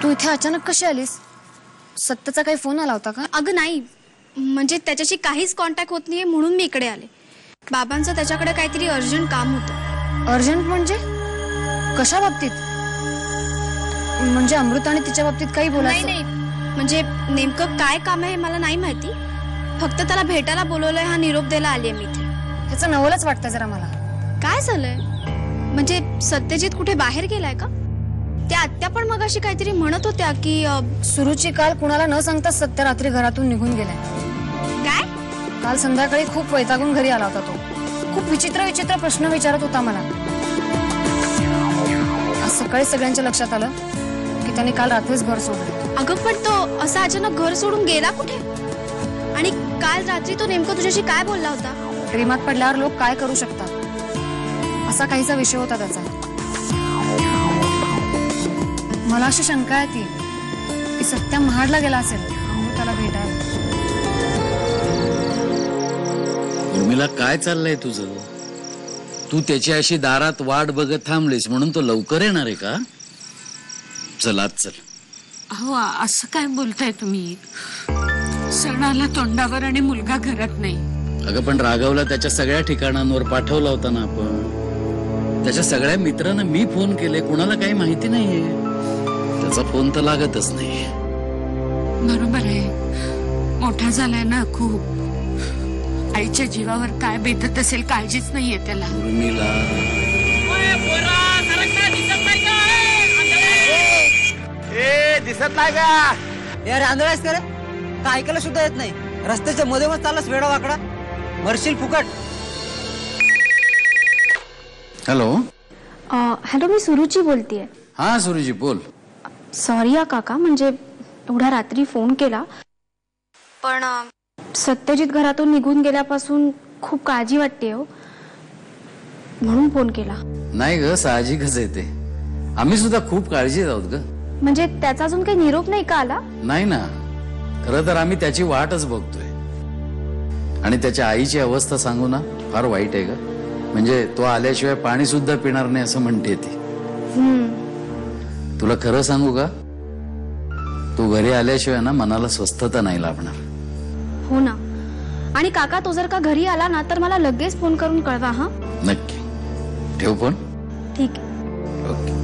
तू इथे अचानक कशी आलीस? सत्याचा काही फोन आला होता का? अगं नाही, म्हणजे त्याच्याशी काहीच कॉन्टॅक्ट होत नाहीये म्हणून मी इकडे आले. बाबांचं त्याच्याकडे काहीतरी अर्जंट काम होतं. अर्जंट म्हणजे कशा बाबतीत? म्हणजे अमृत आणि तिच्या बाबतीत काही बोलायचं? नाही म्हणजे नेमकं काय काम आहे मला नाही माहिती. फक्त त्याला भेटायला बोलवलंय, हा निरोप द्यायला आलीये मी इथे. त्याचं नवलच वाटतं जरा मला. काय झालंय? म्हणजे सत्यजित कुठे बाहेर गेलाय का? त्या आत्या पण मगाशी काहीतरी म्हणत होत्या की सुरुची काल कुणाला न सांगता सत्य रात्री घरातून निघून गेलाय. काय? काल संध्याकाळी खूप वैतागून घरी आला होता तो. खूप विचित्र प्रश्न विचारत होता मला. आज सकाळी सगळ्यांच्या लक्षात आलं की त्याने काल रात्रीच घर सोडलं. अगं पण तो असा अचानक घर सोडून गेला कुठे? आणि काल रात्री तो नेमकं तुझ्याशी काय बोलला होता? प्रेमात पडल्यावर लोक काय करू शकतात असा काहीचा विषय होता त्याचा. मला अशी शंका येते की सत्या महाडला गेला असेल अमृताला भेटायला. उर्मिला, काय चाललंय तुझं? तू त्याची अशी दारात वाट बघत थांबलीस म्हणून तो लवकर येणार आहे का? चल आत चल. अहो, असं काय बोलताय तुम्ही? सणाला तोंडावर आणि मुलगा घरात नाही. अगं पण राघवला त्याच्या सगळ्या ठिकाणांवर पाठवला होता ना आपण. त्याच्या सगळ्या मित्रांना मी फोन केले, कुणाला काही माहिती नाहीये. त्याचा फोन तर लागतच नाही. बरोबर आहे, मोठा झालाय ना खूप. आईच्या जीवावर काय बेतत असेल काळजीच नाहीये त्याला. उर्मिला, दिसत नाही का यार? आंधळायस का रे? का ऐकायला सुद्धा येत नाही? रस्त्याच्या मध्ये मग चाललास वेडा वाकडा, मरशील फुकट. हॅलो. हॅलो, मी सुरुची बोलतेय. हा सुरुजी बोल. सॉरी या काका, म्हणजे एवढ्या रात्री फोन केला, पण सत्यजित घरातून निघून गेल्यापासून खूप काळजी वाटते हो, म्हणून फोन केला. नाही ग, साहजिकच आहे ते. आम्ही सुद्धा खूप काळजीत आहोत ग. म्हणजे त्याचा अजून काही निरोप नाही का आला? नाही ना, खरं तर आम्ही त्याची वाटच बघतोय. आणि त्याच्या आईची अवस्था सांगू ना, फार वाईट आहे ग. म्हणजे तो आल्याशिवाय पाणी सुद्धा पिणार नाही असं म्हणते ती. तुला खरं सांगू का, तू घरी आल्याशिवाय ना मनाला स्वस्थता नाही लाभणार. हो ना. आणि काका, तो जर का घरी आला ना तर मला लगेच फोन करून कळवा. हा, नक्की. ठेव फोन. ठीक आहे. ओके.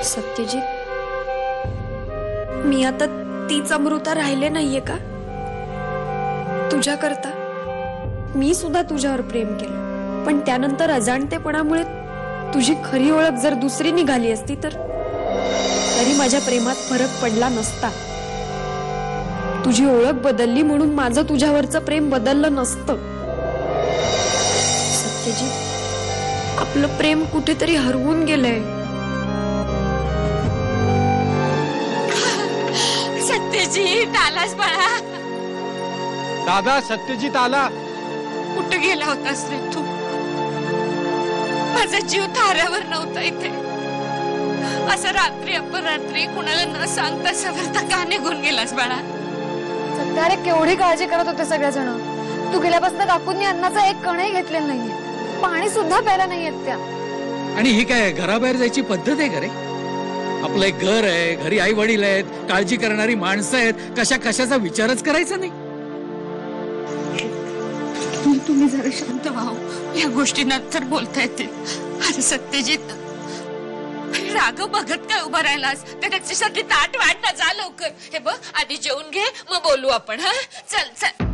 सत्यजित, मी आता तीच अमृता राहिले नाहीये का? तुझ्या करता मी सुद्धा तुझ्यावर प्रेम केलं, पण त्यानंतर अजाणतेपणामुळे तुझी खरी ओळख जर दुसरी निघाली असती तर तरी माझ्या प्रेमात फरक पडला नसता. तुझी ओळख बदलली म्हणून माझं तुझ्यावरचं प्रेम बदललं नसतं. सत्यजित, आपलं प्रेम कुठेतरी हरवून गेलंय. सत्यजित आलास बाळा? दादा, सत्यजित आला. कुठे गेला होतास रे तू? माझा जीव थाऱ्यावर नव्हता इथे. असं रात्री अपरात्री कुणाला न सांगता सवरता का निघून गेलास बाळा? सत्या, अरे केवढी काळजी करत होते सगळेजण. तू गेल्यापासून काकूंनी अन्नाचा एक कणही घेतलेला नाहीये, पाणी सुद्धा प्यायला नाहीयेत त्या. आणि ही काय घराबाहेर जायची पद्धत आहे का रे? आपलं एक घर आहे, घरी आई वडील आहेत, काळजी करणारी माणसं आहेत, कशाचा विचारच करायचा नाही. तुम्ही जरा शांत व्हा. या गोष्टी नंतर बोलता येतील. अरे सत्यजित, राघव बघत काय उभा राहिलास? त्याच्यासाठी ताट वाढ ना, जा लवकर. हे बघ, आधी जेवून घे, मग बोलू आपण. हा, चल चल.